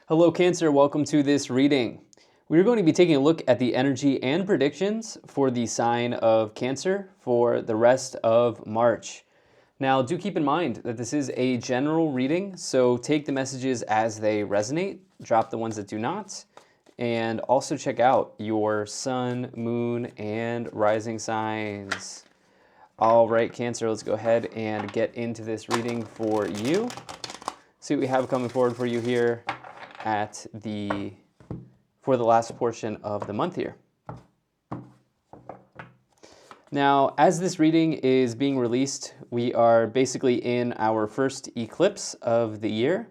Hello Cancer, welcome to this reading. We're going to be taking a look at the energy and predictions for the sign of Cancer for the rest of March. Now do keep in mind that this is a general reading, so take the messages as they resonate, drop the ones that do not, and also check out your sun, moon, and rising signs. All right, Cancer, let's go ahead and get into this reading for you. See what we have coming forward for you here for the last portion of the month here. Now, as this reading is being released, we are basically in our first eclipse of the year.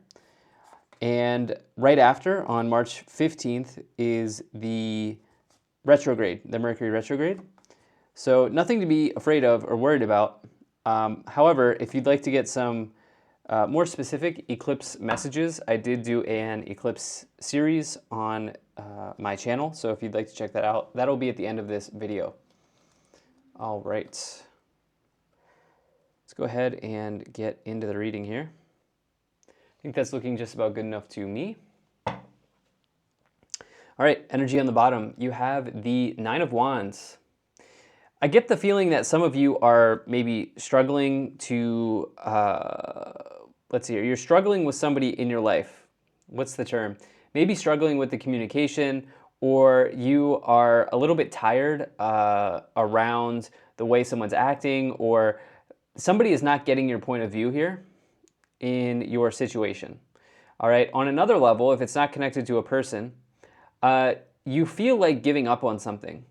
And right after, on March 15th, is the retrograde, the Mercury retrograde. So nothing to be afraid of or worried about. However, if you'd like to get some more specific eclipse messages, I did do an eclipse series on my channel, so if you'd like to check that out, that'll be at the end of this video. All right, let's go ahead and get into the reading here. I think that's looking just about good enough to me. All right, energy on the bottom, you have the Nine of Wands. I get the feeling that some of you are maybe struggling to, let's see here, you're struggling with somebody in your life. What's the term? Maybe struggling with the communication, or you are a little bit tired around the way someone's acting, or somebody is not getting your point of view here in your situation. All right, on another level, if it's not connected to a person, you feel like giving up on something.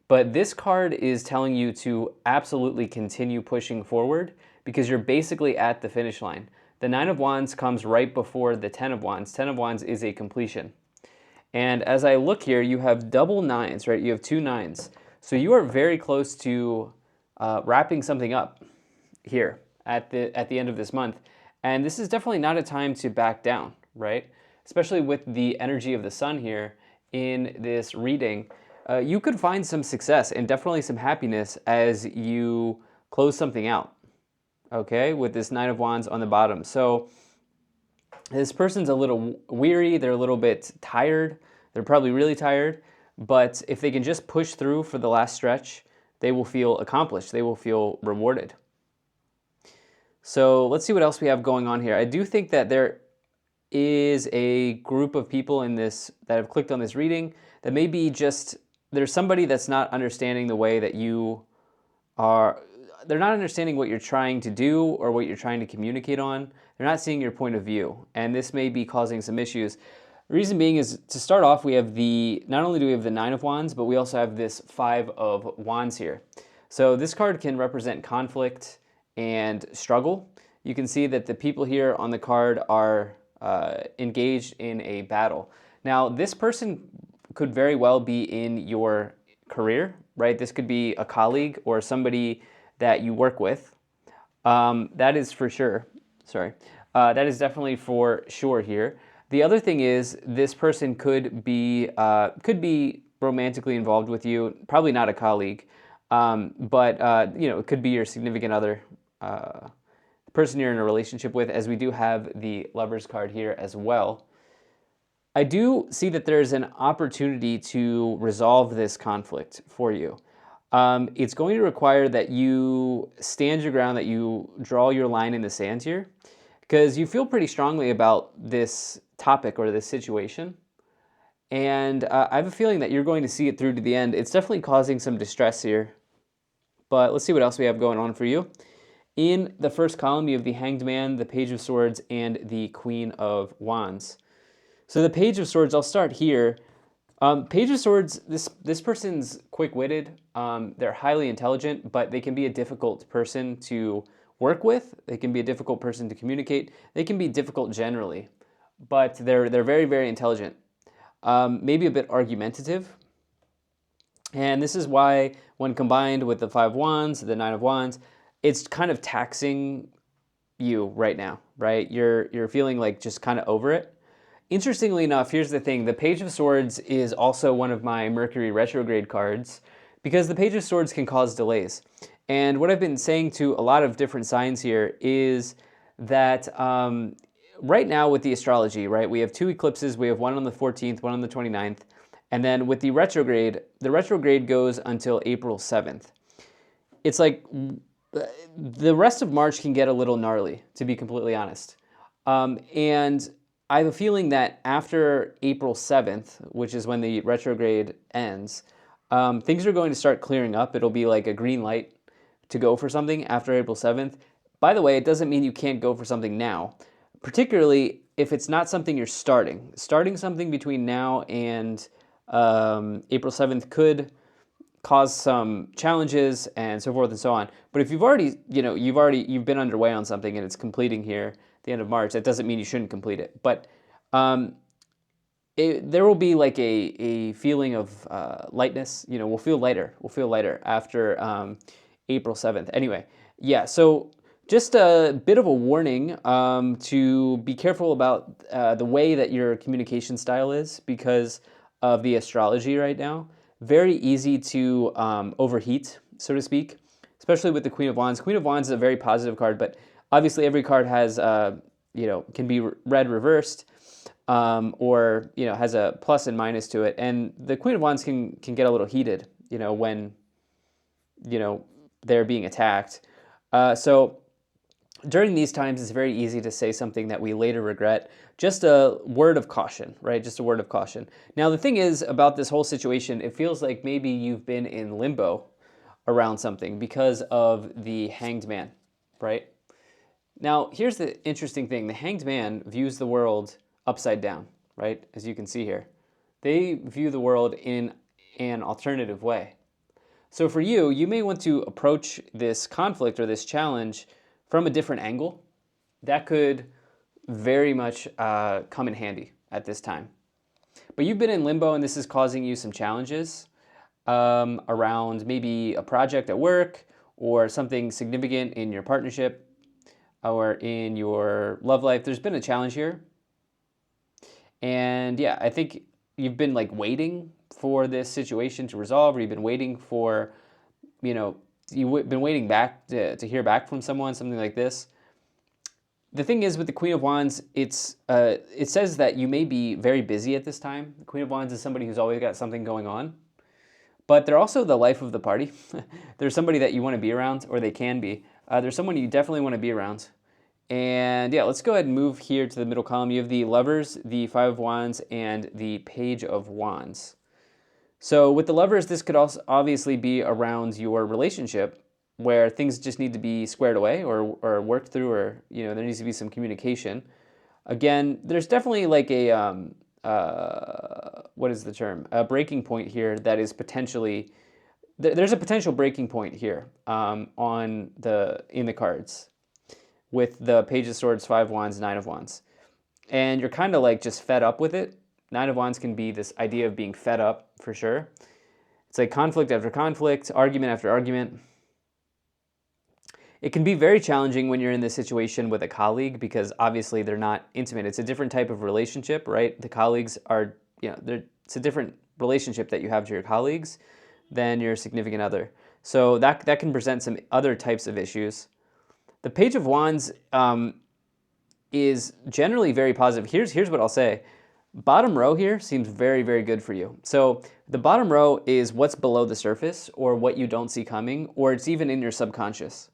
But this card is telling you to absolutely continue pushing forward because you're basically at the finish line. The Nine of Wands comes right before the Ten of Wands. Ten of Wands is a completion. And as I look here, you have double nines, right? You have two nines. So you are very close to wrapping something up here at the end of this month. And this is definitely not a time to back down, right? Especially with the energy of the sun here in this reading. You could find some success and definitely some happiness as you close something out, okay, with this Nine of Wands on the bottom. So this person's a little weary, they're a little bit tired, they're probably really tired, but if they can just push through for the last stretch, they will feel accomplished, they will feel rewarded. So let's see what else we have going on here. I do think that there is a group of people in this that have clicked on this reading that maybe just there's somebody that's not understanding the way that you are, they're not understanding what you're trying to do or what you're trying to communicate on. They're not seeing your point of view, and this may be causing some issues. The reason being is, to start off, we have not only do we have the Nine of Wands, but we also have this Five of Wands here. So this card can represent conflict and struggle. You can see that the people here on the card are engaged in a battle. Now, this person could very well be in your career, right? This could be a colleague or somebody that you work with. That is for sure. Sorry. That is definitely for sure here. The other thing is, this person could be romantically involved with you. Probably not a colleague, but you know, it could be your significant other, the person you're in a relationship with, as we do have the Lovers card here as well. I do see that there's an opportunity to resolve this conflict for you. It's going to require that you stand your ground, that you draw your line in the sand here, because you feel pretty strongly about this topic or this situation. And I have a feeling that you're going to see it through to the end. It's definitely causing some distress here. But let's see what else we have going on for you. In the first column, you have the Hanged Man, the Page of Swords, and the Queen of Wands. So the Page of Swords, I'll start here. Page of Swords, this person's quick-witted. They're highly intelligent, but they can be a difficult person to work with. They can be a difficult person to communicate. They can be difficult generally, but they're very, very intelligent. Maybe a bit argumentative. And this is why, when combined with the Five of Wands, the Nine of Wands, it's kind of taxing you right now, right? You're feeling like just kind of over it. Interestingly enough, here's the thing. The Page of Swords is also one of my Mercury retrograde cards because the Page of Swords can cause delays. And what I've been saying to a lot of different signs here is that right now with the astrology, right, we have two eclipses. We have one on the 14th, one on the 29th. And then with the retrograde goes until April 7th. It's like the rest of March can get a little gnarly, to be completely honest. And I have a feeling that after April 7th, which is when the retrograde ends, things are going to start clearing up. It'll be like a green light to go for something after April 7th. By the way, it doesn't mean you can't go for something now, particularly if it's not something you're starting. Starting something between now and April 7th could cause some challenges and so forth and so on. But if you've already, you've been underway on something and it's completing here at the end of March, that doesn't mean you shouldn't complete it. But there will be like a feeling of lightness. We'll feel lighter. We'll feel lighter after April 7th. Anyway, yeah, so just a bit of a warning to be careful about the way that your communication style is because of the astrology right now. Very easy to overheat, so to speak, especially with the Queen of Wands. Queen of Wands is a very positive card, but obviously every card has, can be read reversed or, has a plus and minus to it. And the Queen of Wands can get a little heated, when, they're being attacked. So during these times, it's very easy to say something that we later regret. Just a word of caution, right? Just a word of caution. Now, the thing is about this whole situation, it feels like maybe you've been in limbo around something because of the Hanged Man, right? Now, here's the interesting thing. The Hanged Man views the world upside down, right? As you can see here. They view the world in an alternative way. So for you, you may want to approach this conflict or this challenge from a different angle. That could very much come in handy at this time. But you've been in limbo and this is causing you some challenges around maybe a project at work or something significant in your partnership or in your love life. There's been a challenge here. And yeah, I think you've been like waiting for this situation to resolve, or you've been waiting for, you've been waiting back to hear back from someone, something like this. The thing is with the Queen of Wands, it says that you may be very busy at this time. The Queen of Wands is somebody who's always got something going on, but they're also the life of the party. They're somebody that you want to be around, or they can be. There's someone you definitely want to be around. And yeah, let's go ahead and move here to the middle column. You have the Lovers, the Five of Wands, and the Page of Wands. So with the Lovers, this could also obviously be around your relationship where things just need to be squared away or worked through, or there needs to be some communication. Again, there's definitely like a what is the term? A breaking point here that is potentially there's a potential breaking point here in the cards with the Page of Swords, Five of Wands, Nine of Wands, and you're kind of like just fed up with it. Nine of Wands can be this idea of being fed up for sure. It's like conflict after conflict, argument after argument. It can be very challenging when you're in this situation with a colleague because obviously they're not intimate. It's a different type of relationship, right? The colleagues are, it's a different relationship that you have to your colleagues than your significant other. So that can present some other types of issues. The Page of Wands is generally very positive. Here's what I'll say. Bottom row here seems very, very good for you. So the bottom row is what's below the surface or what you don't see coming, or it's even in your subconscious.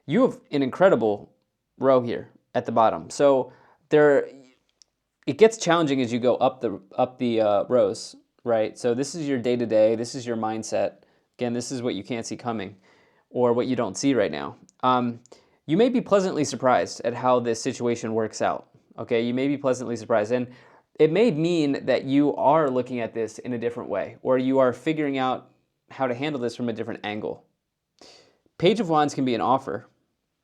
You have an incredible row here at the bottom. So it gets challenging as you go up the rows, right? So this is your day-to-day, this is your mindset. Again, this is what you can't see coming or what you don't see right now. You may be pleasantly surprised at how this situation works out, okay? You may be pleasantly surprised. And it may mean that you are looking at this in a different way, or you are figuring out how to handle this from a different angle. Page of Wands can be an offer.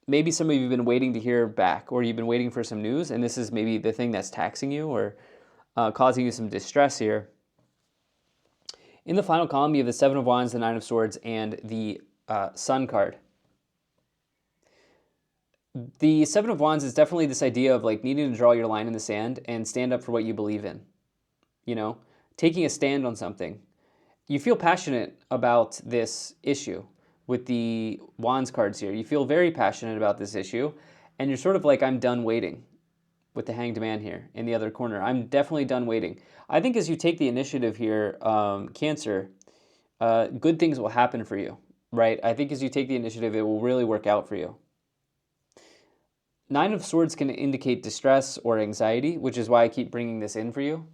Maybe some of you have been waiting to hear back, or you've been waiting for some news, and this is maybe the thing that's taxing you or causing you some distress here. In the final column, you have the Seven of Wands, the Nine of Swords, and the Sun card. The Seven of Wands is definitely this idea of like needing to draw your line in the sand and stand up for what you believe in. Taking a stand on something. You feel passionate about this issue with the Wands cards here. You feel very passionate about this issue, and you're sort of like, I'm done waiting. with the Hanged Man here in the other corner. I'm definitely done waiting. I think as you take the initiative here, Cancer, good things will happen for you, right? I think as you take the initiative, it will really work out for you. Nine of Swords can indicate distress or anxiety, which is why I keep bringing this in for you.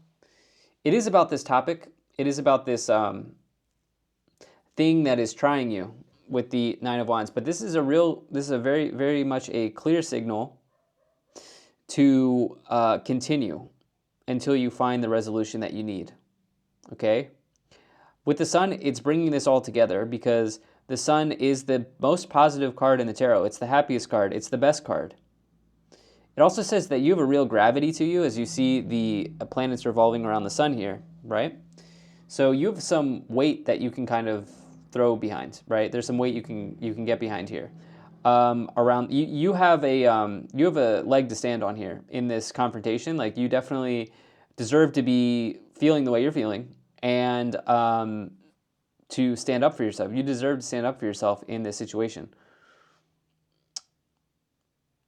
It is about this topic. It is about this thing that is trying you with the Nine of Wands. But this is a very, very much a clear signal to continue until you find the resolution that you need. Okay? With the Sun, it's bringing this all together because the Sun is the most positive card in the tarot. It's the happiest card. It's the best card. It also says that you have a real gravity to you as you see the planets revolving around the Sun here, right? So you have some weight that you can kind of throw behind, right? There's some weight you can get behind here. Around you have a leg to stand on here in this confrontation. Like you definitely deserve to be feeling the way you're feeling and to stand up for yourself. You deserve to stand up for yourself in this situation.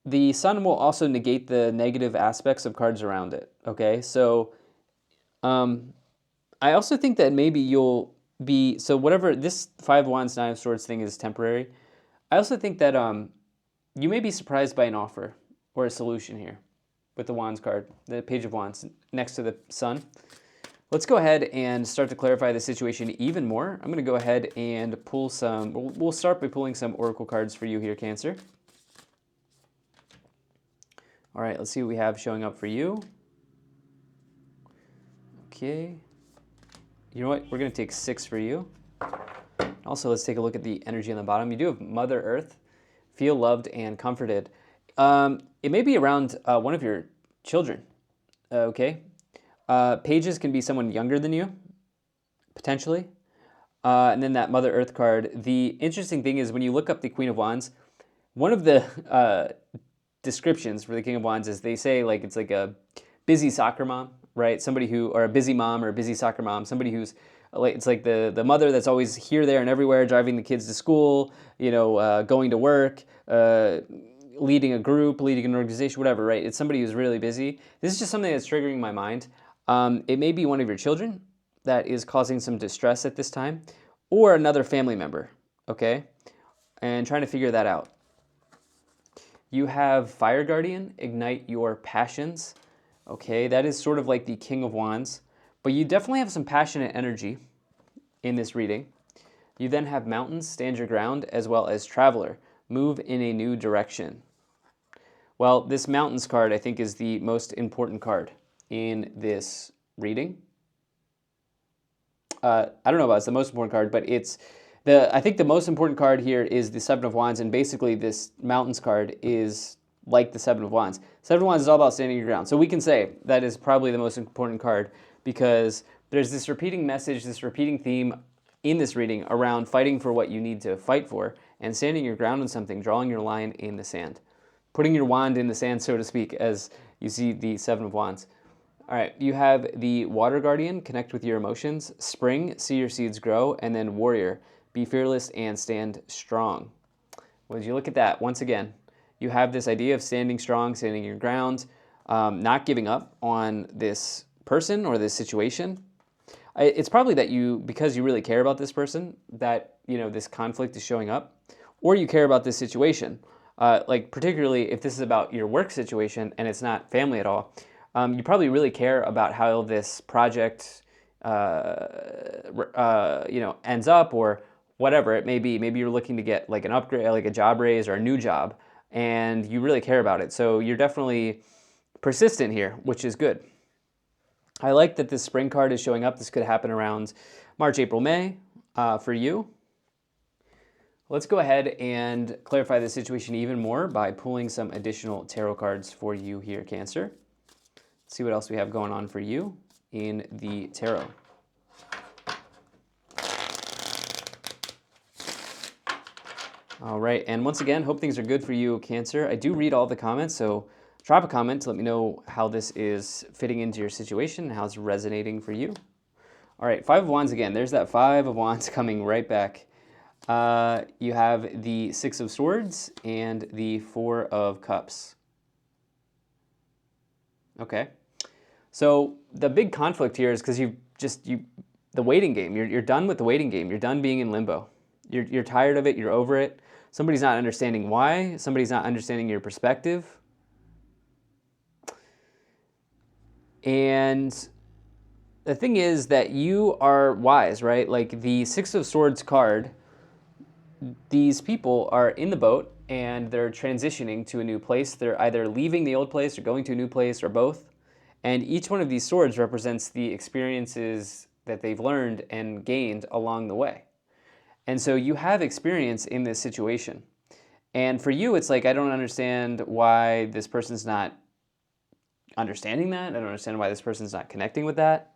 The Sun will also negate the negative aspects of cards around it. Okay, so I also think that maybe you'll be so whatever this Five of Wands, Nine of Swords thing is temporary. I also think that you may be surprised by an offer or a solution here with the Wands card, the Page of Wands next to the Sun. Let's go ahead and start to clarify the situation even more. I'm going to go ahead and pull some, we'll start by pulling some Oracle cards for you here, Cancer. All right, let's see what we have showing up for you. Okay. You know what? We're going to take 6 for you. Also, let's take a look at the energy on the bottom. You do have Mother Earth, feel loved and comforted. It may be around one of your children, okay? Pages can be someone younger than you, potentially. And then that Mother Earth card. The interesting thing is when you look up the Queen of Wands, one of the descriptions for the King of Wands is they say like it's like a busy soccer mom, right? Somebody who, or a busy mom or a busy soccer mom, somebody who's like, it's like the mother that's always here, there, and everywhere, driving the kids to school, going to work, leading a group, leading an organization, whatever, right? It's somebody who's really busy. This is just something that's triggering my mind. It may be one of your children that is causing some distress at this time, or another family member, okay? And trying to figure that out. You have Fire Guardian, ignite your passions. Okay, that is sort of like the King of Wands, but you definitely have some passionate energy in this reading. You then have Mountains, stand your ground, as well as Traveler, move in a new direction. Well, this Mountains card, I think, is the most important card in this reading. I don't know about it's the most important card, but I think the most important card here is the Seven of Wands, and basically this Mountains card is like the Seven of Wands. Seven of Wands is all about standing your ground. So we can say that is probably the most important card because there's this repeating message, this repeating theme in this reading around fighting for what you need to fight for and standing your ground on something, drawing your line in the sand. Putting your wand in the sand, so to speak, as you see the Seven of Wands. All right, you have the Water Guardian, connect with your emotions. Spring, see your seeds grow. And then Warrior, be fearless and stand strong. Well, you look at that, once again, you have this idea of standing strong, standing your ground, not giving up on this person or this situation. It's probably that because you really care about this person, that this conflict is showing up, or you care about this situation. Like particularly if this is about your work situation and it's not family at all, you probably really care about how this project, ends up or whatever it may be. Maybe you're looking to get like an upgrade, like a job raise or a new job, and you really care about it. So you're definitely persistent here, which is good. I like that this spring card is showing up. This could happen around March, April, May for you. Let's go ahead and clarify the situation even more by pulling some additional tarot cards for you here, Cancer. Let's see what else we have going on for you in the tarot. All right, and once again, hope things are good for you, Cancer. I do read all the comments, so drop a comment to let me know how this is fitting into your situation and how it's resonating for you. All right, Five of Wands again. There's that Five of Wands coming right back. You have the Six of Swords and the Four of Cups. Okay. So the big conflict here is because the waiting game. You're done with the waiting game. You're done being in limbo. You're tired of it. You're over it. Somebody's not understanding why. Somebody's not understanding your perspective. And the thing is that you are wise, right? Like the Six of Swords card, these people are in the boat and they're transitioning to a new place. They're either leaving the old place or going to a new place or both. And each one of these swords represents the experiences that they've learned and gained along the way. And so you have experience in this situation. And for you, it's like, I don't understand why this person's not understanding that. I don't understand why this person's not connecting with that.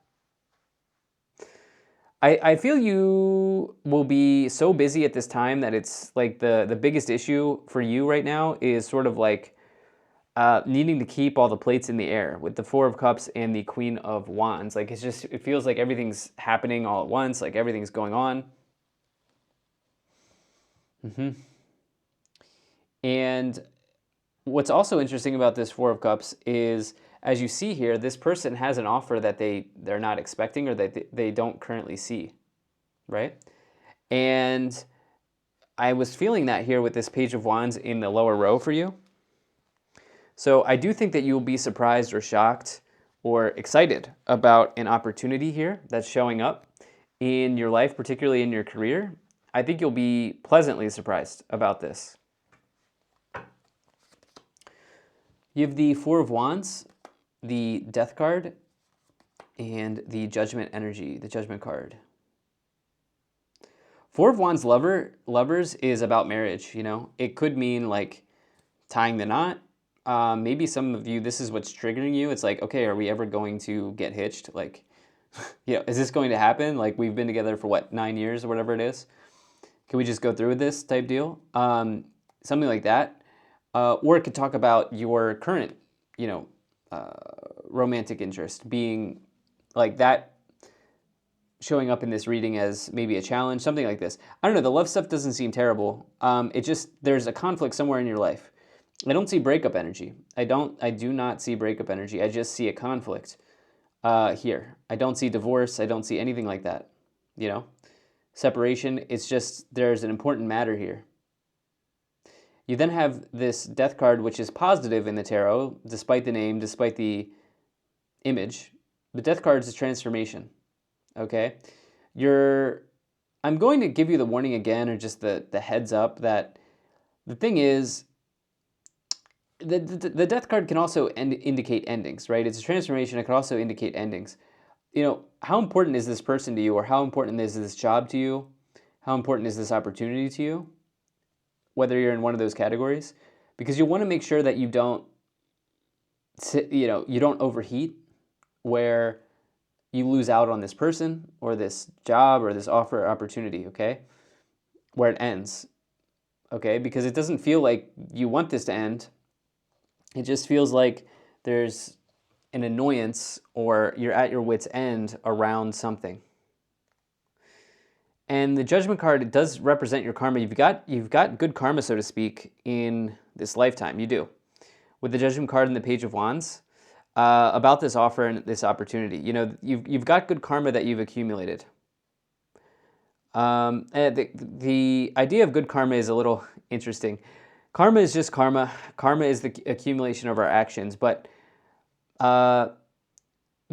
I feel you will be so busy at this time that it's like the biggest issue for you right now is sort of like needing to keep all the plates in the air with the Four of Cups and the Queen of Wands. Like it feels like everything's happening all at once, like everything's going on. And what's also interesting about this Four of Cups is, as you see here, this person has an offer that they're not expecting or that they don't currently see, right? And I was feeling that here with this Page of Wands in the lower row for you. So I do think that you'll be surprised or shocked or excited about an opportunity here that's showing up in your life, particularly in your career. I think you'll be pleasantly surprised about this. You have the Four of Wands, the Death card, and the Judgment energy, the Judgment card. Four of Wands lovers is about marriage, you know? It could mean like tying the knot. Maybe some of you, this is what's triggering you. It's like, okay, are we ever going to get hitched? Like, is this going to happen? Like, we've been together for what, 9 years or whatever it is? Can we just go through with this type deal? Something like that. Or it could talk about your current, romantic interest being like that, showing up in this reading as maybe a challenge, something like this. I don't know. The love stuff doesn't seem terrible. There's a conflict somewhere in your life. I don't see breakup energy. I do not see breakup energy. I just see a conflict here. I don't see divorce. I don't see anything like that. Separation. It's just there's an important matter here. You then have this Death card, which is positive in the tarot, despite the name, despite the image. The Death card is a transformation. Okay? I'm going to give you the warning again, or just the heads up that the thing is, the Death card can also indicate endings, right? It's a transformation. It can also indicate endings. How important is this person to you, or how important is this job to you? How important is this opportunity to you? Whether you're in one of those categories, because you want to make sure that you don't overheat where you lose out on this person or this job or this offer or opportunity, okay? Where it ends, okay? Because it doesn't feel like you want this to end. It just feels like there's an annoyance or you're at your wit's end around something. And the Judgment card, it does represent your karma. You've got good karma, so to speak, in this lifetime. You do. With the Judgment card and the Page of Wands, about this offer and this opportunity. You've got good karma that you've accumulated. And the idea of good karma is a little interesting. Karma is just karma. Karma is the accumulation of our actions. But there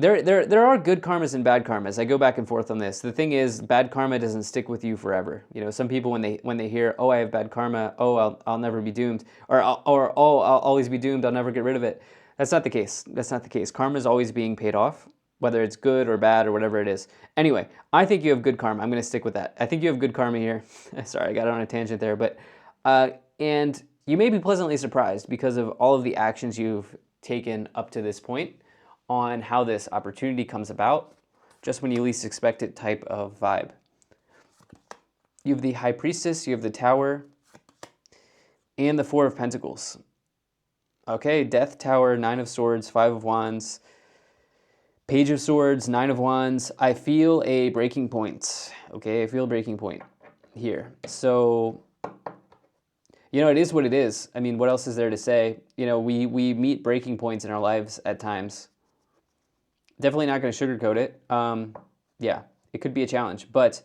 are good karmas and bad karmas. I go back and forth on this. The thing is, bad karma doesn't stick with you forever. Some people when they hear, "Oh, I have bad karma. Oh, I'll never be doomed," or "Oh, I'll always be doomed. I'll never get rid of it." That's not the case. That's not the case. Karma is always being paid off, whether it's good or bad or whatever it is. Anyway, I think you have good karma. I'm going to stick with that. I think you have good karma here. Sorry, I got on a tangent there, but and you may be pleasantly surprised because of all of the actions you've taken up to this point on how this opportunity comes about, just when you least expect it type of vibe. You have the High Priestess, you have the Tower, and the Four of Pentacles. Okay, Death, Tower, Nine of Swords, Five of Wands, Page of Swords, Nine of Wands. I feel a breaking point. Okay, I feel a breaking point here. So It is what it is. I mean, what else is there to say? We meet breaking points in our lives at times. Definitely not going to sugarcoat it. Yeah, it could be a challenge, but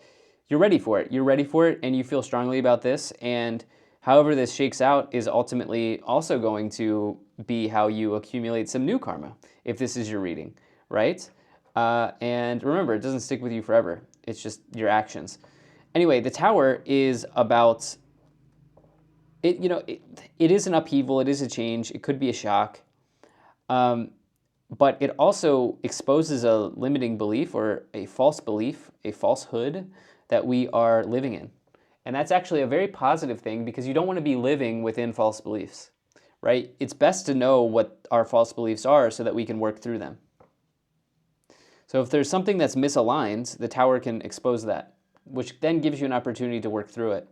you're ready for it. You're ready for it, and you feel strongly about this. And however this shakes out is ultimately also going to be how you accumulate some new karma, if this is your reading, right? And remember, it doesn't stick with you forever. It's just your actions. Anyway, the Tower is about it. It is an upheaval. It is a change. It could be a shock. But it also exposes a limiting belief or a false belief, a falsehood that we are living in. And that's actually a very positive thing because you don't want to be living within false beliefs, right? It's best to know what our false beliefs are so that we can work through them. So if there's something that's misaligned, the Tower can expose that, which then gives you an opportunity to work through it.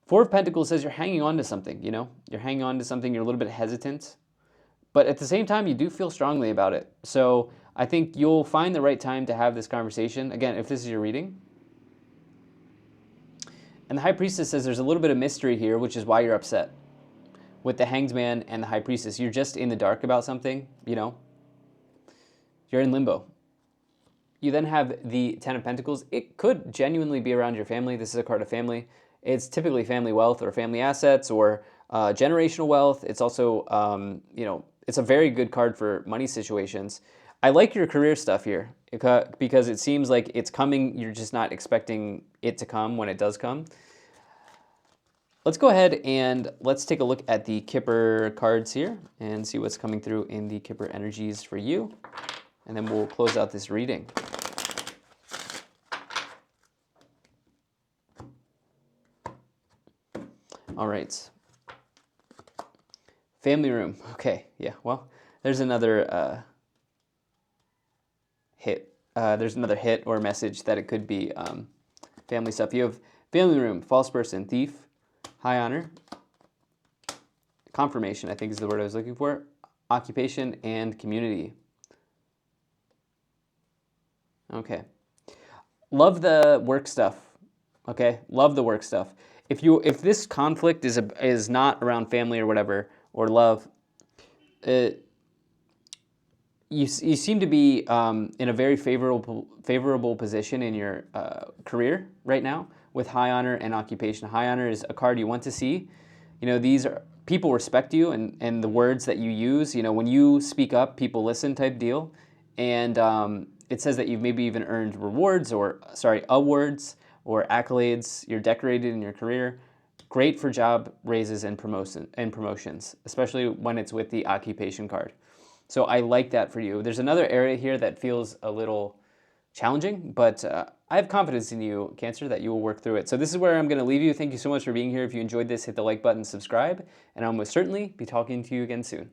Four of Pentacles says you're hanging on to something, You're hanging on to something, you're a little bit hesitant. But at the same time, you do feel strongly about it. So I think you'll find the right time to have this conversation. Again, if this is your reading. And the High Priestess says there's a little bit of mystery here, which is why you're upset. With the Hanged Man and the High Priestess, you're just in the dark about something, You're in limbo. You then have the Ten of Pentacles. It could genuinely be around your family. This is a card of family. It's typically family wealth or family assets or generational wealth. It's also, it's a very good card for money situations. I like your career stuff here because it seems like it's coming. You're just not expecting it to come when it does come. Let's go ahead and let's take a look at the Kipper cards here and see what's coming through in the Kipper energies for you. And then we'll close out this reading. All right. Family room. Okay, yeah, well, there's another hit. There's another hit or message that it could be family stuff. You have family room, false person, thief, high honor, confirmation, I think is the word I was looking for, occupation, and community. Okay. Love the work stuff. Okay? Love the work stuff. If this conflict is not around family or whatever, or love, you seem to be in a very favorable position in your career right now with high honor and occupation. High honor is a card you want to see. These are people respect you and the words that you use. When you speak up, people listen type deal. And it says that you've maybe even earned awards or accolades. You're decorated in your career. Great for job raises and promotions, especially when it's with the occupation card. So I like that for you. There's another area here that feels a little challenging, but I have confidence in you, Cancer, that you will work through it. So this is where I'm going to leave you. Thank you so much for being here. If you enjoyed this, hit the like button, subscribe, and I'll most certainly be talking to you again soon.